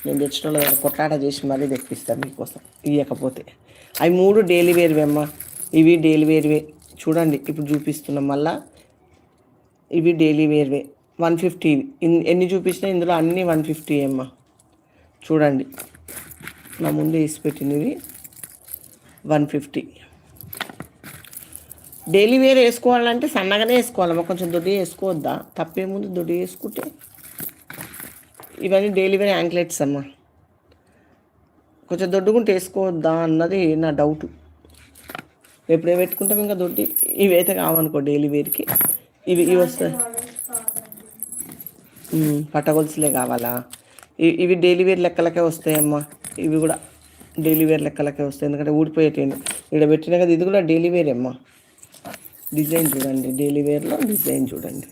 నేను తెచ్చిన వాళ్ళ దగ్గర కొట్లాట చేసి మరీ తెప్పిస్తాను మీకోసం. ఇవ్వకపోతే అవి 3 డైలీ వేర్వి అమ్మ. ఇవి డైలీ వేర్వే చూడండి. ఇప్పుడు చూపిస్తున్నాం మళ్ళా. ఇవి డైలీ వేర్వే 150. ఎన్ని చూపించినా ఇందులో అన్నీ 150 అమ్మ. చూడండి నా ముందు వేసి పెట్టినవి 150. డైలీ వేర్ వేసుకోవాలంటే సన్నగానే వేసుకోవాలమ్మా, కొంచెం దొడ్డి వేసుకోవద్దా? తప్పేముంది దొడ్డి వేసుకుంటే. ఇవన్నీ డైలీ వేర్ యాంక్లెట్స్ అమ్మ. కొంచెం దొడ్డుకుంటే వేసుకోవద్దా అన్నది నా డౌట్. ఎప్పుడే పెట్టుకుంటాం ఇంకా దొడ్డి. ఇవైతే కావనుకో డైలీ వేర్కి. ఇవి వస్తాయి. పట్టగొలుసులే కావాలా? ఇవి డైలీ వేర్ లెక్కలకే వస్తాయమ్మా. ఇవి కూడా డైలీ వేర్ లెక్కలకే వస్తాయి, ఎందుకంటే ఊడిపోయేటండి. ఇక్కడ పెట్టినా కదా, ఇది కూడా డైలీ వేరే అమ్మా. డిజైన్ చూడండి, డైలీ వేర్లో డిజైన్ చూడండి.